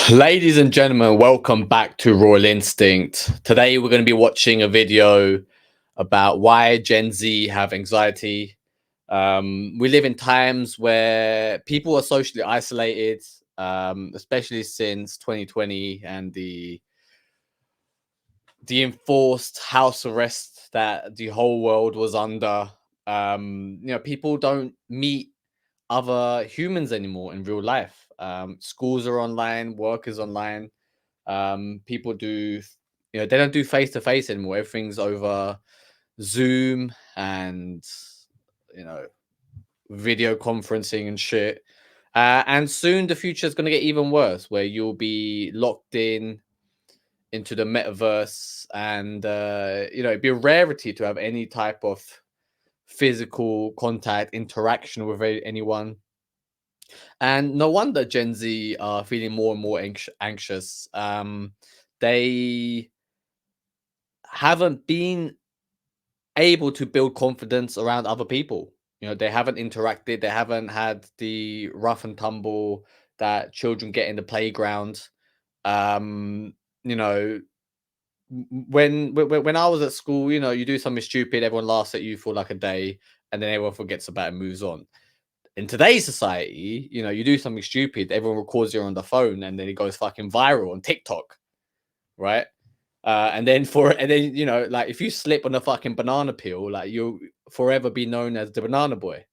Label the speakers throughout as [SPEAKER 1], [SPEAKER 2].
[SPEAKER 1] Ladies and gentlemen, welcome back to Royal Instinct. Today we're going to be watching a video about why Gen Z have anxiety. We live in times where people are socially isolated, especially since 2020 and the enforced house arrest that the whole world was under. People don't meet other humans anymore in real life. Schools are online, work is online. People do, they don't do face to face anymore. Everything's over Zoom and you know video conferencing and shit. And soon the future is going to get even worse, where you'll be locked into the metaverse, and it'd be a rarity to have any type of physical contact interaction with anyone. And no wonder Gen Z are feeling more and more anxious. They haven't been able to build confidence around other people. They haven't interacted, they haven't had the rough and tumble that children get in the playground. Um, you know, when I was at school, you do something stupid, everyone laughs at you for like a day, and then everyone forgets about it and moves on. In today's society, you do something stupid, everyone records you on the phone, and then it goes fucking viral on TikTok, right? And then like if you slip on a fucking banana peel, like you'll forever be known as the banana boy.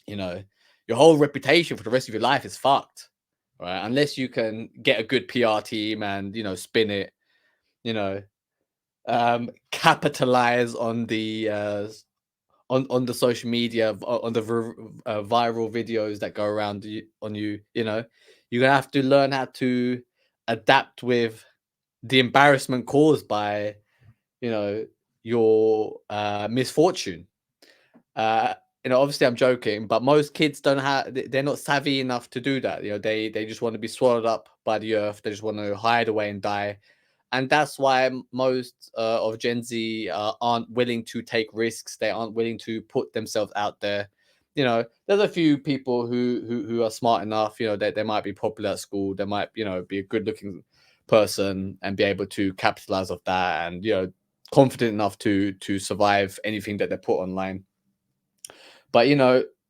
[SPEAKER 1] You know, your whole reputation for the rest of your life is fucked, right? Unless you can get a good PR team and spin it, you know, capitalize on the on the social media, on the viral videos that go around on you. You're gonna have to learn how to adapt with the embarrassment caused by you know your misfortune. uh Obviously I'm joking, but most kids don't have, they're not savvy enough to do that. They just want to be swallowed up by the earth, they just want to hide away and die. And that's why most of Gen Z aren't willing to take risks. They aren't willing to put themselves out there. There's a few people who are smart enough. They might be popular at school. They might be a good looking person and be able to capitalize off that, and confident enough to survive anything that they put online. But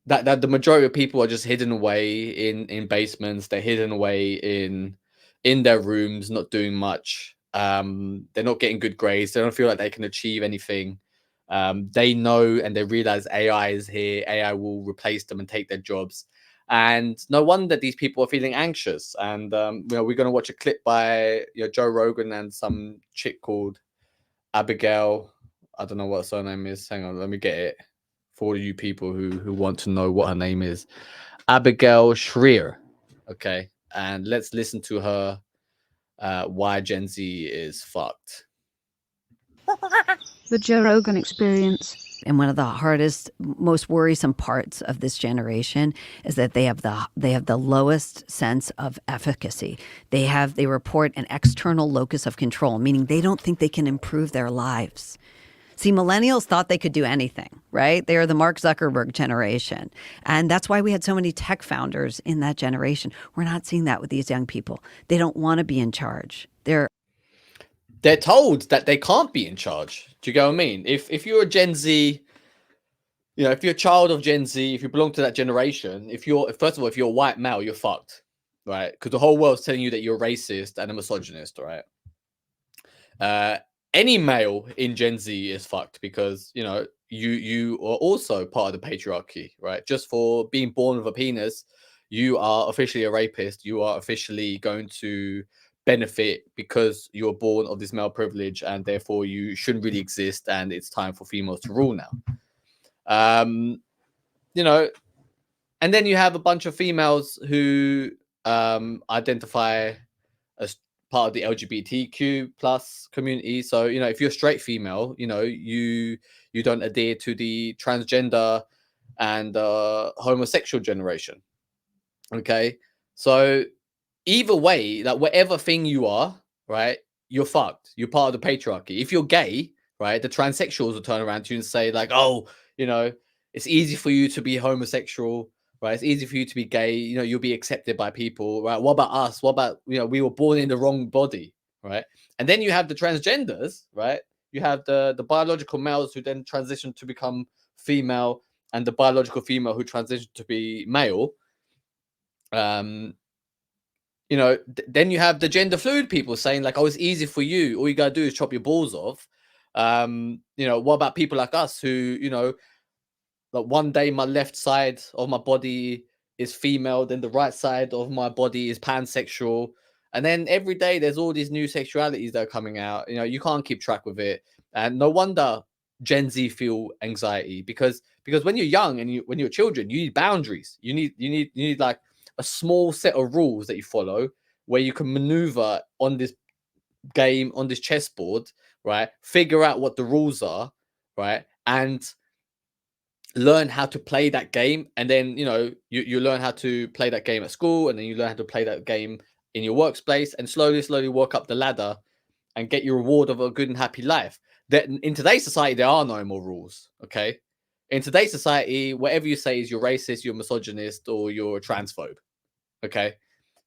[SPEAKER 1] that the majority of people are just hidden away in basements. They're hidden away in their rooms, not doing much. They're not getting good grades. They don't feel like they can achieve anything. They know and they realize AI is here. AI will replace them and take their jobs. And no wonder these people are feeling anxious. And we're going to watch a clip by Joe Rogan and some chick called Abigail. I don't know what her surname is. Hang on, let me get it for you people who want to know what her name is. Abigail Shrier. Okay, and let's listen to her. Why Gen Z is fucked.
[SPEAKER 2] The Joe Rogan Experience.
[SPEAKER 3] And one of the hardest, most worrisome parts of this generation is that they have the lowest sense of efficacy. They report an external locus of control, meaning they don't think they can improve their lives. See, millennials thought they could do anything, right? They are the Mark Zuckerberg generation. And that's why we had so many tech founders in that generation. We're not seeing that with these young people. They don't want to be in charge.
[SPEAKER 1] They're told that they can't be in charge. Do you get what I mean? If you're a Gen Z, if you're a child of Gen Z, if you belong to that generation, first of all, if you're a white male, you're fucked, right? Because the whole world's telling you that you're racist and a misogynist, right? Any male in Gen Z is fucked because you are also part of the patriarchy, right? Just for being born with a penis, you are officially a rapist. You are officially going to benefit because you're born of this male privilege, and therefore you shouldn't really exist. And it's time for females to rule now. And then you have a bunch of females who identify as part of the LGBTQ plus community. So if you're a straight female, you don't adhere to the transgender and homosexual generation. Okay, so either way, like whatever thing you are, right, you're fucked. You're part of the patriarchy. If you're gay, right, the transsexuals will turn around to you and say like, oh, it's easy for you to be homosexual. right? It's easy for you to be gay. You'll be accepted by people, right? What about us? What about, we were born in the wrong body, right? And then you have the transgenders, right? You have the biological males who then transition to become female, and the biological female who transition to be male. Then you have the gender fluid people saying like, oh, it's easy for you. All you gotta do is chop your balls off. What about people like us who, like one day my left side of my body is female, then the right side of my body is pansexual. And then every day there's all these new sexualities that are coming out. You can't keep track with it. And no wonder Gen Z feel anxiety because when you're young and when you're children, you need boundaries. You need like a small set of rules that you follow where you can maneuver on this game, on this chessboard, right? Figure out what the rules are, right? And learn how to play that game. And then you learn how to play that game at school, and then you learn how to play that game in your workplace, and slowly work up the ladder and get your reward of a good and happy life. That in today's society there are no more rules. Okay, in today's society, whatever you say is you're racist, you're misogynist, or you're a transphobe. Okay,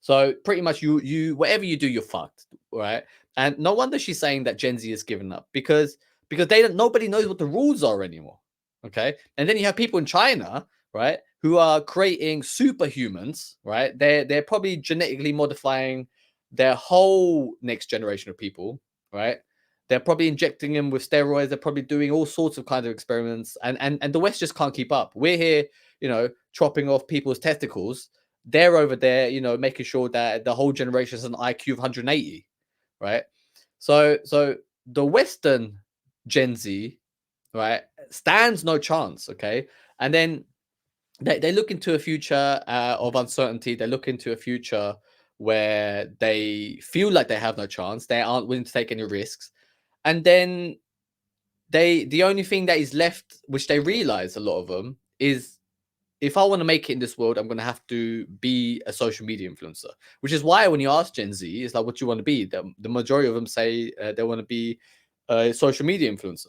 [SPEAKER 1] so pretty much you whatever you do, you're fucked, right? And no wonder she's saying that Gen Z has given up because nobody knows what the rules are anymore. Okay, and then you have people in China, right, who are creating superhumans, right? They're probably genetically modifying their whole next generation of people, right? They're probably injecting them with steroids. They're probably doing all sorts of kind of experiments, and the West just can't keep up. We're here, chopping off people's testicles. They're over there, making sure that the whole generation has an IQ of 180, right? So the Western Gen Z, right, stands no chance. Okay, and then they look into a future of uncertainty. They look into a future where they feel like they have no chance. They aren't willing to take any risks, and then the only thing that is left, which they realize, a lot of them, is if I want to make it in this world, I'm going to have to be a social media influencer, which is why when you ask Gen Z, it's like, what do you want to be? The majority of them say they want to be a social media influencer.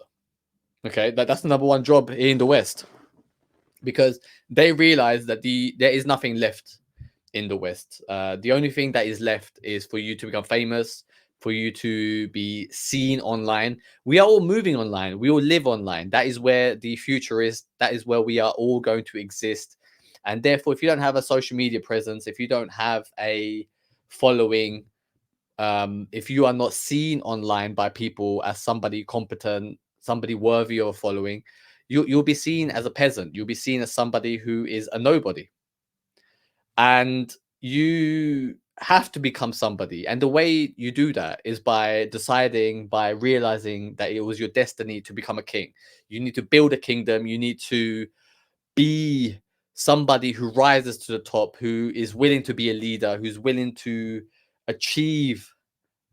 [SPEAKER 1] Okay, that's the number one job in the West, because they realize that there is nothing left in the West. The only thing that is left is for you to become famous, for you to be seen online. We are all moving online. We all live online. That is where the future is. That is where we are all going to exist. And therefore, if you don't have a social media presence, if you don't have a following, if you are not seen online by people as somebody competent, somebody worthy of following, you'll be seen as a peasant. You'll be seen as somebody who is a nobody. And you have to become somebody. And the way you do that is by realizing that it was your destiny to become a king. You need to build a kingdom. You need to be somebody who rises to the top, who is willing to be a leader, who's willing to achieve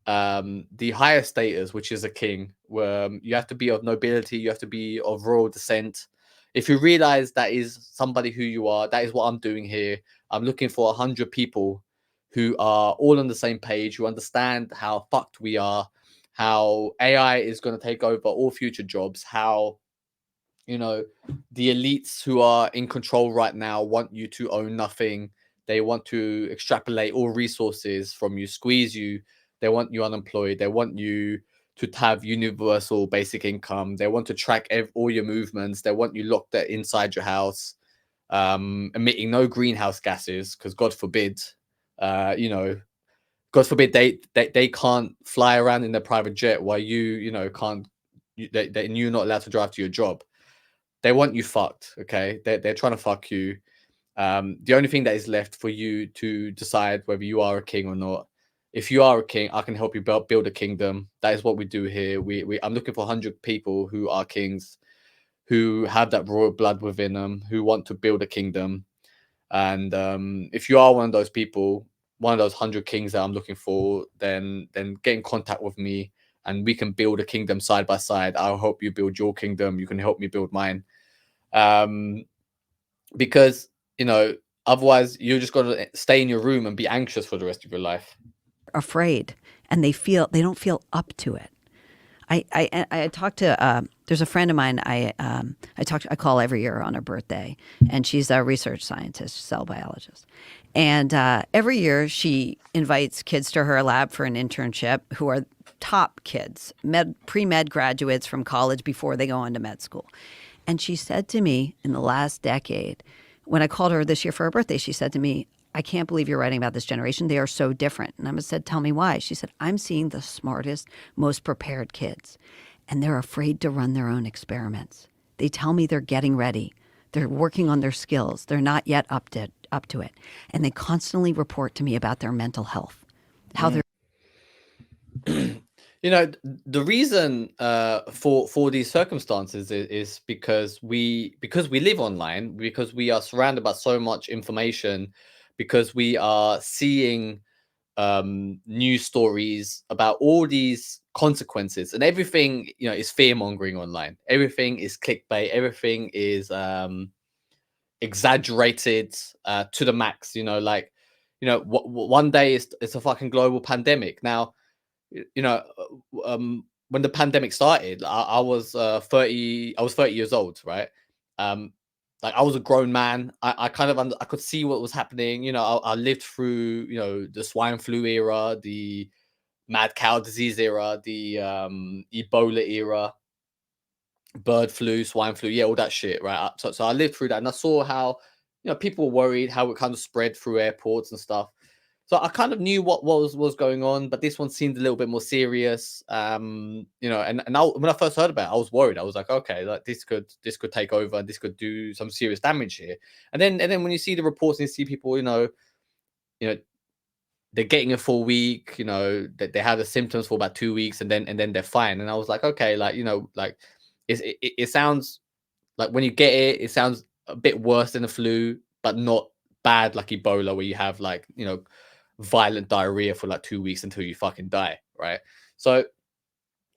[SPEAKER 1] the higher status, which is a king, where you have to be of nobility, you have to be of royal descent. If you realize that is somebody who you are, that is what I'm doing here. I'm looking for 100 people who are all on the same page, who understand how fucked we are, how AI is going to take over all future jobs, how the elites who are in control right now want you to own nothing. They want to extrapolate all resources from you, squeeze you. They want you unemployed. They want you to have universal basic income. They want to track all your movements. They want you locked inside your house, emitting no greenhouse gases, because God forbid, God forbid they can't fly around in their private jet while can't. You're not allowed to drive to your job. They want you fucked. Okay, they're trying to fuck you. The only thing that is left for you to decide whether you are a king or not. If you are a king, I can help you build a kingdom. That is what we do here. I'm looking for 100 people who are kings, who have that royal blood within them, who want to build a kingdom. And if you are one of those people, one of those 100 kings that I'm looking for, then get in contact with me, and we can build a kingdom side by side. I'll help you build your kingdom. You can help me build mine. Because otherwise you're just going to stay in your room and be anxious for the rest of your life.
[SPEAKER 3] Afraid, and they don't feel up to it. I talked to There's a friend of mine I call every year on her birthday, and she's a research scientist, cell biologist. And every year she invites kids to her lab for an internship who are top kids, pre-med graduates from college before they go on to med school. And she said to me in the last decade, when I called her this year for her birthday, she said to me, I can't believe you're writing about this generation. They are so different. And I said, tell me why. She said, I'm seeing the smartest, most prepared kids, and they're afraid to run their own experiments. They tell me they're getting ready. They're working on their skills. They're not yet up to it. And they constantly report to me about their mental health, how they're
[SPEAKER 1] You know, the reason for these circumstances is because we live online, because we are surrounded by so much information, because we are seeing news stories about all these consequences, and everything, you know, is fear mongering online. Everything is clickbait. Everything is exaggerated to the max. You know, like, you know, one day it's a fucking global pandemic. Now, you know, when the pandemic started, I was 30. I was 30 years old, right? Like, I was a grown man. I kind of I could see what was happening. You know, I lived through, you know, the swine flu era, the mad cow disease era, the Ebola era, bird flu, swine flu, yeah, all that shit, right? So I lived through that, and I saw how, you know, people were worried, how it kind of spread through airports and stuff. So I kind of knew what was going on, but this one seemed a little bit more serious. You know, and when I first heard about it, I was worried. I was like, okay, like this could take over, and this could do some serious damage here. And then when you see the reports and you see people, you know, they're getting a full week, you know, that they have the symptoms for about 2 weeks, and then they're fine. And I was like, okay, like, you know, like it sounds like when you get it, it sounds a bit worse than the flu, but not bad like Ebola, where you have, like, you know, violent diarrhea for like 2 weeks until you fucking die, right? So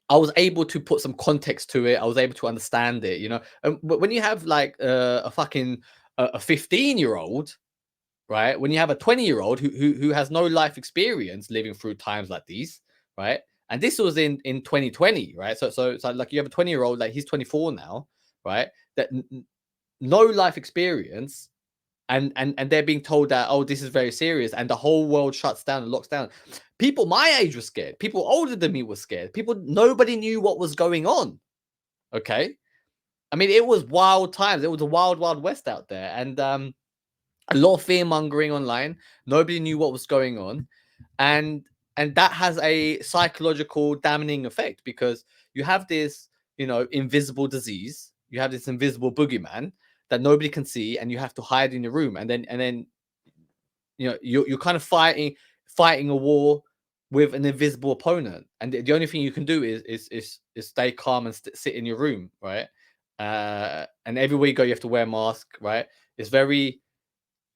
[SPEAKER 1] I was able to put some context to it. I was able to understand it, you know. But when you have like a fucking a 15-year-old, right? When you have a 20-year-old who has no life experience living through times like these, right? And this was in 2020, right? So it's like you have a 20-year-old, like he's 24 now, right? That no life experience, and they're being told that, oh, this is very serious, and the whole world shuts down and locks down. People my age were scared. People older than me were scared. Nobody knew what was going on. Okay, I mean, it was wild times. It was a wild west out there, and a lot of fear mongering online. Nobody knew what was going on, and that has a psychological damning effect, because you have this, you know, invisible disease. You have this invisible boogeyman that nobody can see, and you have to hide in your room, and then you know, you're kind of fighting a war with an invisible opponent, and the only thing you can do is stay calm and sit in your room, right? And everywhere you go, you have to wear a mask, right? It's very,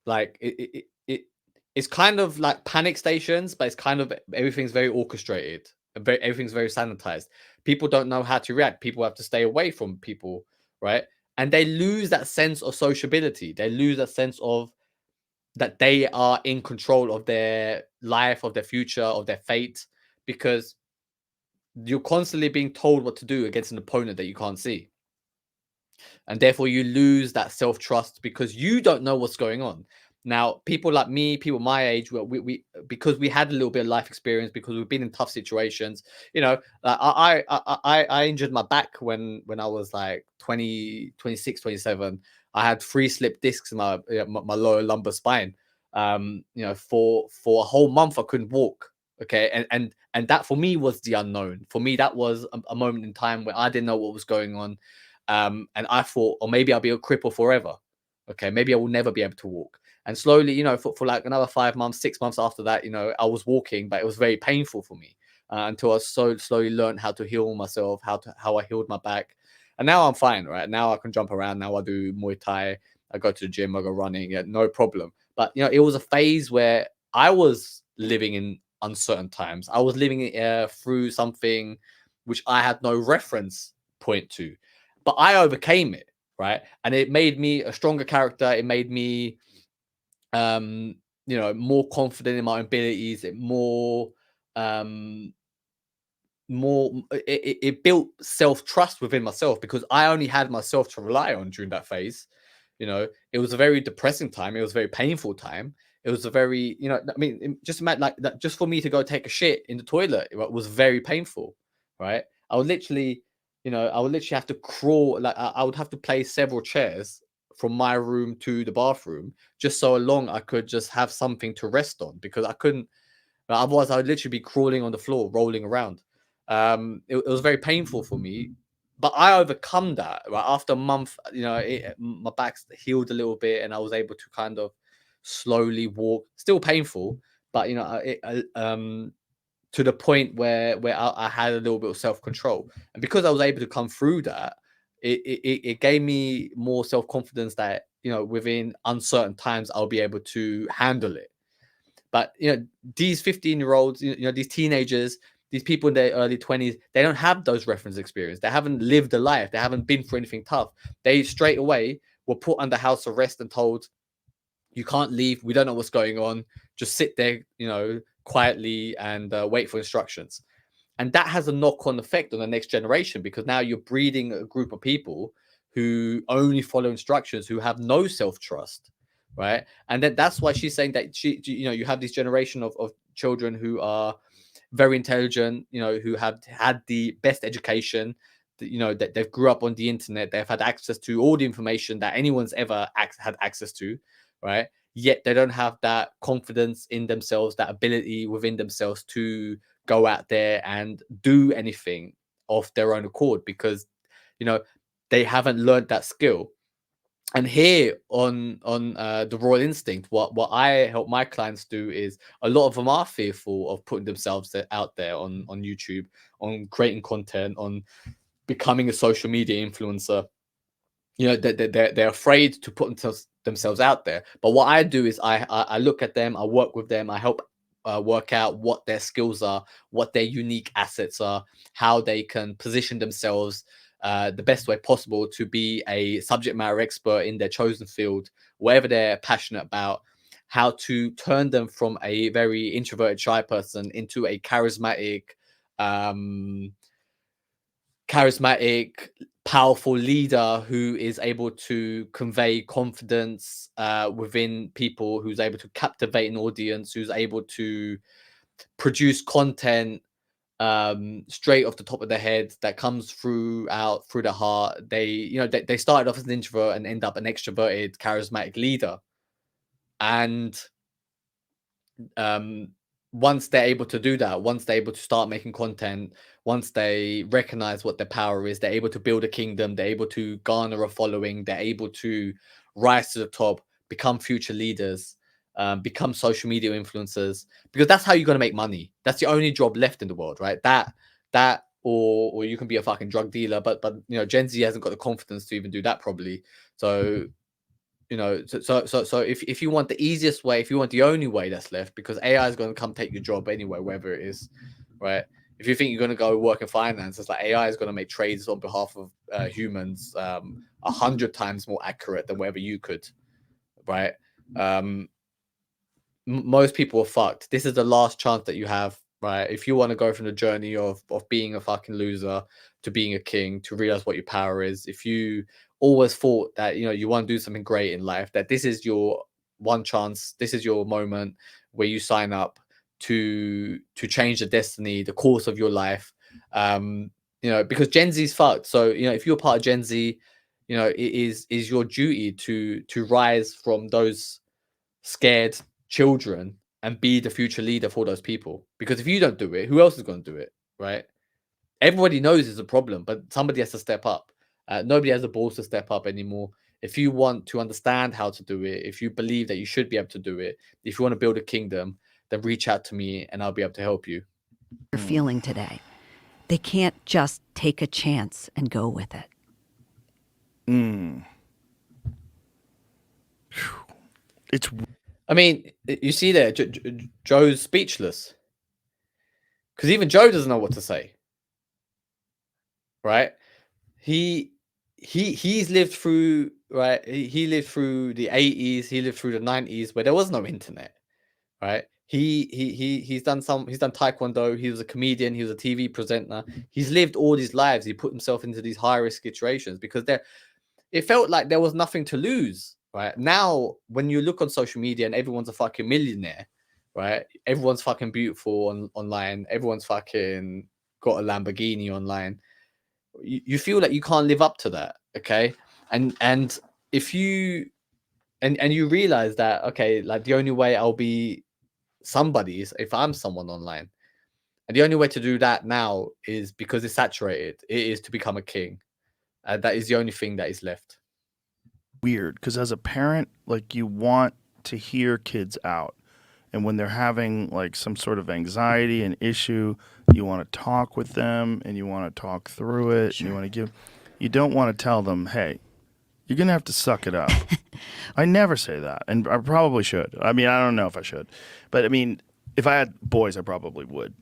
[SPEAKER 1] like, it's kind of like panic stations, but it's kind of, everything's very orchestrated, everything's very sanitized. People don't know how to react. People have to stay away from people, right? And they lose that sense of sociability. They lose that sense of that they are in control of their life, of their future, of their fate, because you're constantly being told what to do against an opponent that you can't see. And therefore you lose that self-trust, because you don't know what's going on. Now, people like me, people my age, we because we had a little bit of life experience, because we've been in tough situations, you know. I injured my back when I was like 20, 26, 27. I had 3 slip discs in my lower lumbar spine. You know, for a whole month I couldn't walk. Okay, and that for me was the unknown. For me, that was a moment in time where I didn't know what was going on. And I thought, or maybe I'll be a cripple forever. Okay, maybe I will never be able to walk. And slowly, you know, for like another 5 months, 6 months after that, you know, I was walking, but it was very painful for me, until I slowly learned how to heal myself, how I healed my back, and now I'm fine. Right now, I can jump around. Now I do Muay Thai. I go to the gym. I go running. Yeah, no problem. But you know, it was a phase where I was living in uncertain times. I was living through something which I had no reference point to, but I overcame it, right? And it made me a stronger character. It made me, you know, more confident in my abilities. It more, um, it built self-trust within myself, because I only had myself to rely on during that phase. It was a very depressing time. It was a very painful time. It was a very, I mean, just imagine like that. Just for me to go take a shit in the toilet, it was very painful, right? I would literally, have to crawl. Like I would have to place several chairs from my room to the bathroom just so long I could just have something to rest on, because I couldn't. Otherwise, I would literally be crawling on the floor, rolling around. It was very painful for me, but I overcome that. Right after a month, my back healed a little bit, and I was able to kind of slowly walk. Still painful, but to the point where I had a little bit of self control, and because I was able to come through that, it gave me more self confidence that within uncertain times I'll be able to handle it. But these 15-year-olds, these teenagers, these people in their early 20s, they don't have those reference experience. They haven't lived a life. They haven't been through anything tough. They straight away were put under house arrest and told, you can't leave. We don't know what's going on. Just sit there, quietly and wait for instructions. And that has a knock-on effect on the next generation, because now you're breeding a group of people who only follow instructions, who have no self-trust, right? And then that's why she's saying that you have this generation of children who are very intelligent, who have had the best education, that they've grew up on the internet, they've had access to all the information that anyone's ever had access to, right? Yet they don't have that confidence in themselves, that ability within themselves to go out there and do anything of their own accord, because they haven't learned that skill. And here on the Royal Instinct, what I help my clients do is, a lot of them are fearful of putting themselves out there on YouTube, on creating content, on becoming a social media influencer. They're afraid to put themselves out there. But what I do is I look at them, I work with them, I help work out what their skills are, what their unique assets are, how they can position themselves the best way possible to be a subject matter expert in their chosen field, whatever they're passionate about, how to turn them from a very introverted, shy person into a charismatic, powerful leader who is able to convey confidence within people, who's able to captivate an audience, who's able to produce content straight off the top of their head that comes through the heart. They started off as an introvert and end up an extroverted, charismatic leader. And once they're able to do that, once they're able to start making content, once they recognize what their power is, they're able to build a kingdom, they're able to garner a following, they're able to rise to the top, become future leaders, become social media influencers, because that's how you're going to make money. That's the only job left in the world, right? That or you can be a fucking drug dealer, but Gen Z hasn't got the confidence to even do that properly. So so if you want the easiest way, if you want the only way that's left, because AI is going to come take your job anyway, wherever it is, right? If you think you're going to go work in finance, it's like AI is going to make trades on behalf of humans 100 times more accurate than whatever you could, right? Most people are fucked. This is the last chance that you have, right? If you want to go from the journey of being a fucking loser to being a king, to realize what your power is, if you always thought that you want to do something great in life, that this is your one chance, this is your moment where you sign up to change the destiny, the course of your life. Because Gen Z's fucked. So if you're part of Gen Z, it is your duty to rise from those scared children and be the future leader for those people. Because if you don't do it, who else is going to do it, right? Everybody knows it's a problem, but somebody has to step up. Nobody has the balls to step up anymore. If you want to understand how to do it, if you believe that you should be able to do it, if you want to build a kingdom, then reach out to me and I'll be able to help you.
[SPEAKER 3] You're feeling today. They can't just take a chance and go with it. I
[SPEAKER 1] mean, you see there, Joe's speechless. Because even Joe doesn't know what to say. Right? He's lived through, right? He lived through the 80s, he lived through the 90s where there was no internet. right? He's done taekwondo. He was a comedian. He was a TV presenter. He's lived all these lives. He put himself into these high risk situations because it felt like there was nothing to lose, right? Now, when you look on social media and everyone's a fucking millionaire, right? Everyone's fucking beautiful online. Everyone's fucking got a Lamborghini online. You feel like you can't live up to that, okay? And if you and you realize that, okay, like the only way I'll be somebody is if I'm someone online. And the only way to do that now is because it's saturated. It is to become a king. That is the only thing that is left.
[SPEAKER 4] Weird, because as a parent, like you want to hear kids out. And when they're having like some sort of anxiety, an issue, you want to talk with them and you want to talk through it. Sure. And you don't want to tell them, hey, you're going to have to suck it up. I never say that. And I probably should. I mean, I don't know if I should. But I mean, if I had boys, I probably would.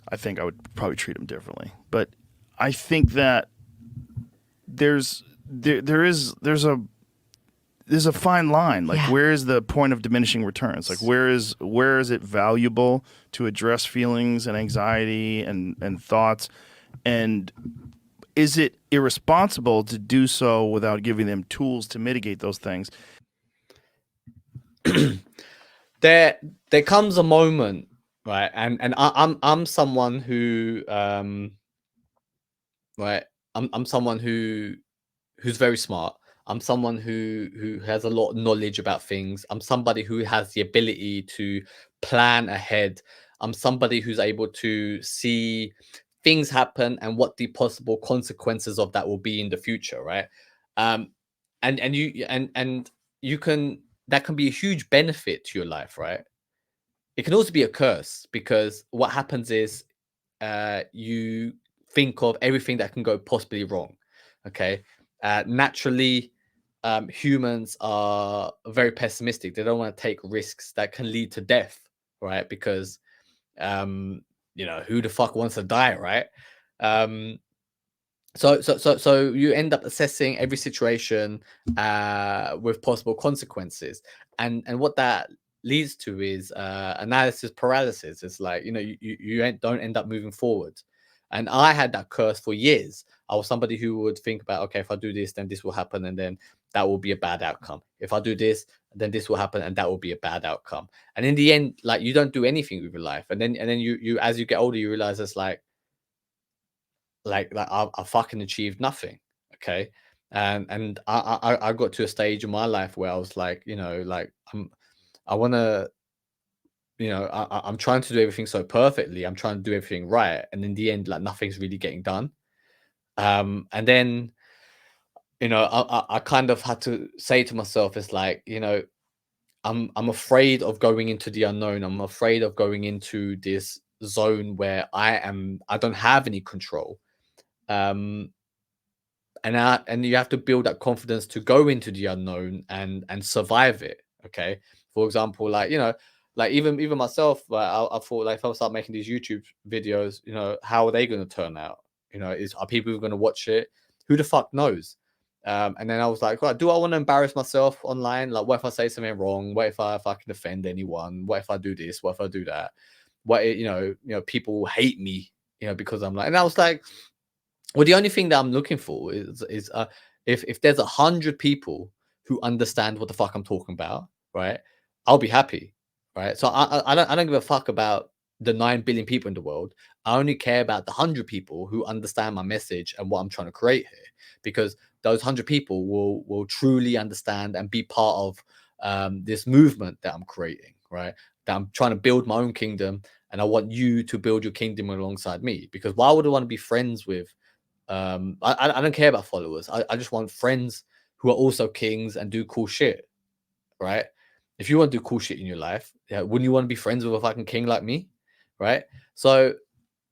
[SPEAKER 4] I think I would probably treat them differently. But I think that there's a fine line. Like, where is the point of diminishing returns? Like, where is it valuable to address feelings and anxiety and thoughts? And is it irresponsible to do so without giving them tools to mitigate those things?
[SPEAKER 1] There comes a moment, right? And I'm someone who right. I'm someone who's very smart. I'm someone who has a lot of knowledge about things. I'm somebody who has the ability to plan ahead. I'm somebody who's able to see things happen and what the possible consequences of that will be in the future, right? And you can that can be a huge benefit to your life, right? It can also be a curse because what happens is you think of everything that can go possibly wrong. Okay. Naturally, humans are very pessimistic. They don't want to take risks that can lead to death, right? Because, who the fuck wants to die, right? So you end up assessing every situation with possible consequences, and what that leads to is analysis paralysis. It's like you don't end up moving forward. And I had that curse for years. I was somebody who would think about, okay, if I do this, then this will happen, and then that will be a bad outcome. If I do this, then this will happen, and that will be a bad outcome. And in the end, like, you don't do anything with your life, and then you as you get older, you realize it's like I fucking achieved nothing. Okay. And I got to a stage in my life where I was like, I want to, I'm trying to do everything so perfectly. I'm trying to do everything right. And in the end, like, nothing's really getting done. And then, I kind of had to say to myself, it's like, I'm afraid of going into the unknown. I'm afraid of going into this zone where I don't have any control. And you have to build that confidence to go into the unknown and survive it. Okay. For example, like even myself, like I thought, like, if I start making these YouTube videos, how are they going to turn out? Are people going to watch it? Who the fuck knows? And then I was like, well, do I want to embarrass myself online? Like, what if I say something wrong? What if I can offend anyone? What if I do this? What if I do that? What, people hate me, because I'm like, and I was like, well, the only thing that I'm looking for is if there's 100 people who understand what the fuck I'm talking about, right? I'll be happy, right? So I don't give a fuck about the 9 billion people in the world. I only care about the 100 people who understand my message and what I'm trying to create here, because those 100 people will truly understand and be part of this movement that I'm creating, right? That I'm trying to build my own kingdom, and I want you to build your kingdom alongside me. Because why would I want to be friends with? I don't care about followers. I just want friends who are also kings and do cool shit, right? If you want to do cool shit in your life, wouldn't you want to be friends with a fucking king like me, right? So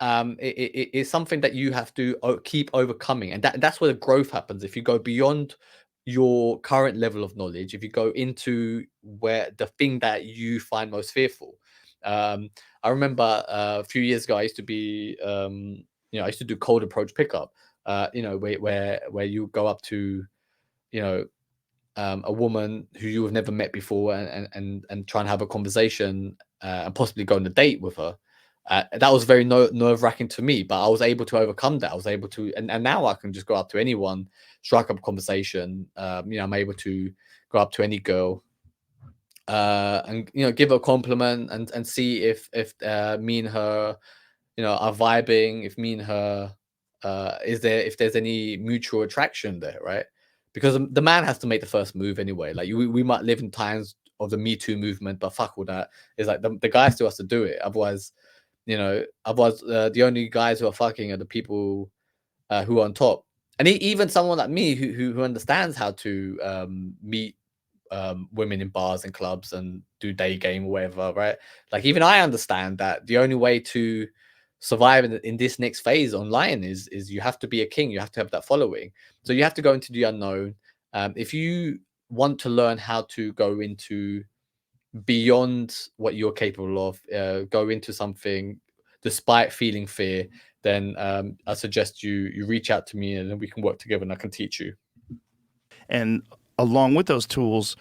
[SPEAKER 1] it's something that you have to keep overcoming, and that's where the growth happens. If you go beyond your current level of knowledge, if you go into where the thing that you find most fearful. I remember a few years ago, I used to be, I used to do cold approach pickup. Where you go up to, a woman who you have never met before and try and have a conversation, and possibly go on a date with her. That was very nerve-wracking to me, but I was able to overcome that. I was able to, and now I can just go up to anyone, strike up a conversation. I'm able to go up to any girl, and give her a compliment, and see if me and her, are vibing. If me and her, if there's any mutual attraction there, right? Because the man has to make the first move anyway. Like we might live in times of the Me Too movement, but fuck all that. It's like the guy still has to do it. Otherwise, the only guys who are fucking are the people who are on top. And even someone like me who understands how to meet women in bars and clubs and do day game or whatever, right? Like even I understand that the only way to survive in this next phase online is you have to be a king. You have to have that following. So you have to go into the unknown. If you want to learn how to go into beyond what you're capable of, go into something despite feeling fear, then I suggest you reach out to me, and then we can work together and I can teach you.
[SPEAKER 4] And along with those tools,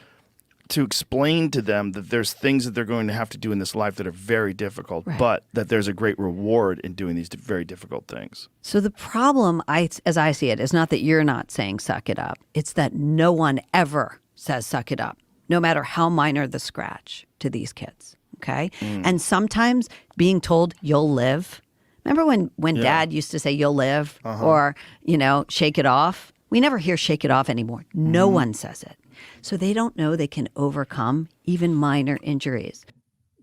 [SPEAKER 4] to explain to them that there's things that they're going to have to do in this life that are very difficult,
[SPEAKER 3] Right.
[SPEAKER 4] but that there's a great reward in doing these very difficult things.
[SPEAKER 3] So the problem, as I see it, is not that you're not saying suck it up. It's that no one ever says suck it up, no matter how minor the scratch to these kids. Okay. And sometimes being told you'll live. Remember when Dad used to say you'll live, or, shake it off? We never hear shake it off anymore. No one says it. So they don't know they can overcome even minor injuries.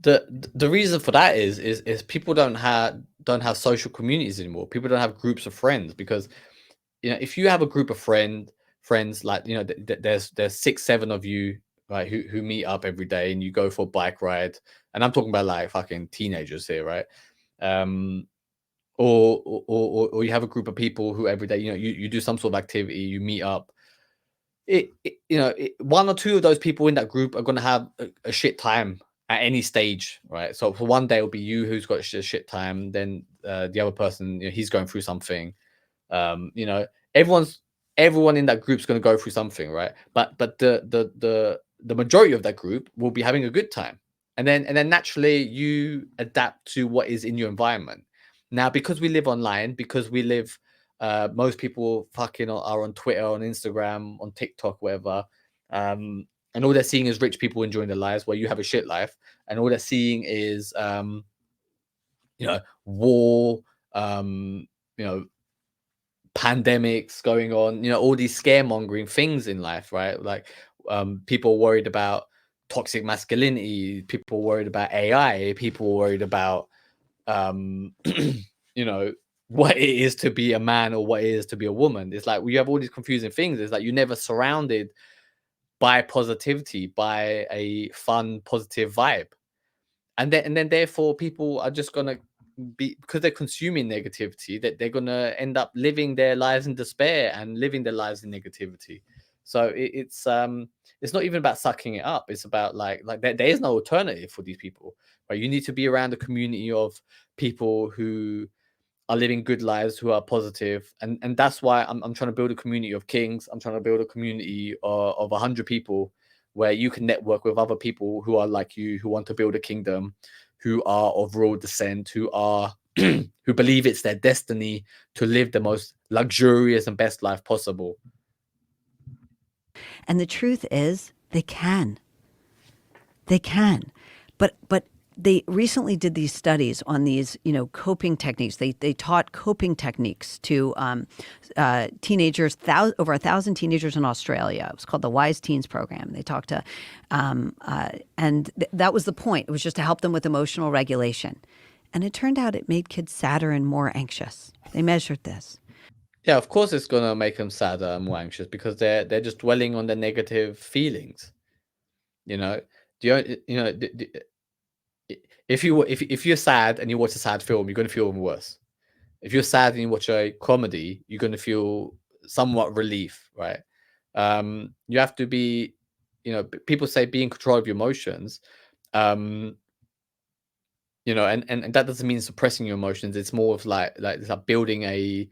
[SPEAKER 1] The reason for that is people don't have social communities anymore. People don't have groups of friends, because if you have a group of friends, like there's 6-7 of you, right, who meet up every day and you go for a bike ride, and I'm talking about like fucking teenagers here, right? Or you have a group of people who every day you do some sort of activity, you meet up. One or two of those people in that group are going to have a shit time at any stage, right? So for one day it'll be you who's got a shit time, then the other person, he's going through something. Everyone in that group's going to go through something, right? But the majority of that group will be having a good time, and then naturally you adapt to what is in your environment. Now, because we live online, because we live, most people fucking are on Twitter, on Instagram, on TikTok, whatever, and all they're seeing is rich people enjoying their lives, where you have a shit life, and all they're seeing is war, pandemics going on, all these scaremongering things in life, right? Like people worried about toxic masculinity, people worried about AI, people worried about what it is to be a man or what it is to be a woman. It's like we have all these confusing things. It's like you're never surrounded by positivity, by a fun, positive vibe. And then therefore people are just gonna be, because they're consuming negativity, that they're gonna end up living their lives in despair and living their lives in negativity. So it's not even about sucking it up. It's about like there is no alternative for these people, right? You need to be around a community of people who are living good lives, who are positive, and that's why I'm trying to build a community of kings. I'm trying to build a community of 100 people, where you can network with other people who are like you, who want to build a kingdom, who are of royal descent, who are who believe it's their destiny to live the most luxurious and best life possible.
[SPEAKER 3] And the truth is, they can. They can. But they recently did these studies on these, coping techniques. They taught coping techniques to teenagers, over 1,000 teenagers in Australia. It was called the Wise Teens Program. They talked to, that was the point. It was just to help them with emotional regulation. And it turned out it made kids sadder and more anxious. They measured this.
[SPEAKER 1] Yeah, of course it's gonna make them sadder and more anxious, because they're just dwelling on the negative feelings. If you're sad and you watch a sad film, you're going to feel even worse. If you're sad and you watch a comedy, you're going to feel somewhat relief, right? You have to be, people say be in control of your emotions, and that doesn't mean suppressing your emotions. It's more of like it's like building a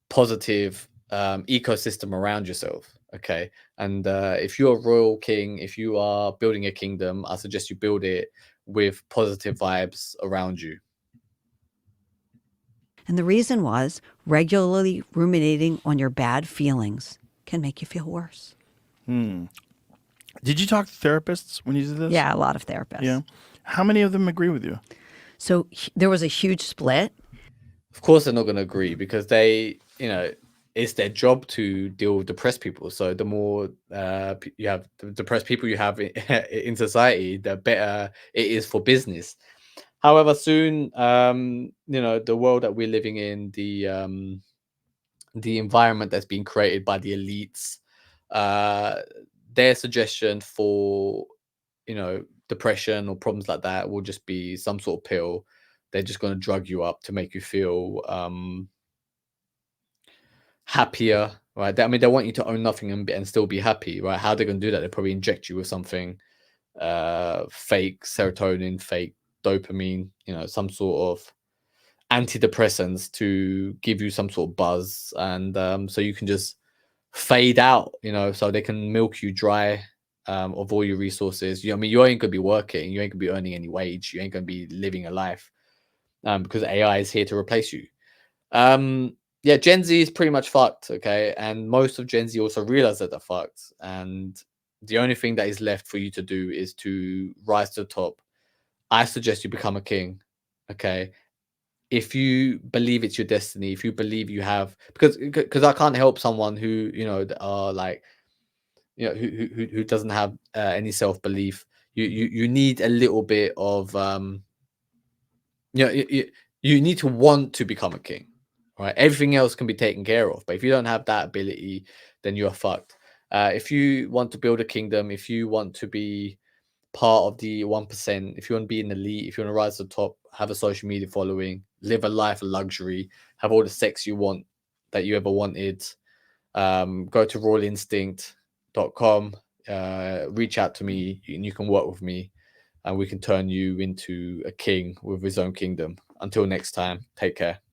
[SPEAKER 1] positive ecosystem around yourself. Okay. And if you're a royal king, if you are building a kingdom, I suggest you build it with positive vibes around you.
[SPEAKER 3] And the reason was regularly ruminating on your bad feelings can make you feel worse.
[SPEAKER 4] Did you talk to therapists when you did this?
[SPEAKER 3] Yeah, a lot of therapists.
[SPEAKER 4] Yeah. How many of them agree with you?
[SPEAKER 3] So there was a huge split.
[SPEAKER 1] Of course, they're not going to agree because it's their job to deal with depressed people. So the more you have depressed people you have in society, the better it is for business. However, soon, the world that we're living in, the environment that's being created by the elites, their suggestion for depression or problems like that will just be some sort of pill. They're just going to drug you up to make you feel happier, right? I mean, they want you to own nothing and still be happy, right? How are they going to do that? They probably inject you with something fake serotonin, fake dopamine, some sort of antidepressants to give you some sort of buzz, and so you can just fade out, so they can milk you dry of all your resources. I mean, you ain't gonna be working, you ain't gonna be earning any wage, you ain't gonna be living a life, because AI is here to replace you. Yeah, Gen Z is pretty much fucked, okay, and most of Gen Z also realize that they're fucked, and the only thing that is left for you to do is to rise to the top. I suggest you become a king, okay? If you believe it's your destiny, if you believe you have, because I can't help someone who that are like who doesn't have any self-belief. You need a little bit of you, know, you need to want to become a king, right? Everything else can be taken care of, but if you don't have that ability, then you're fucked. If you want to build a kingdom, if you want to be part of the 1%, if you want to be an elite, if you want to rise to the top, have a social media following, live a life of luxury, have all the sex you want that you ever wanted, go to royalinstinct.com, reach out to me, and you can work with me, and we can turn you into a king with his own kingdom. Until next time, take care.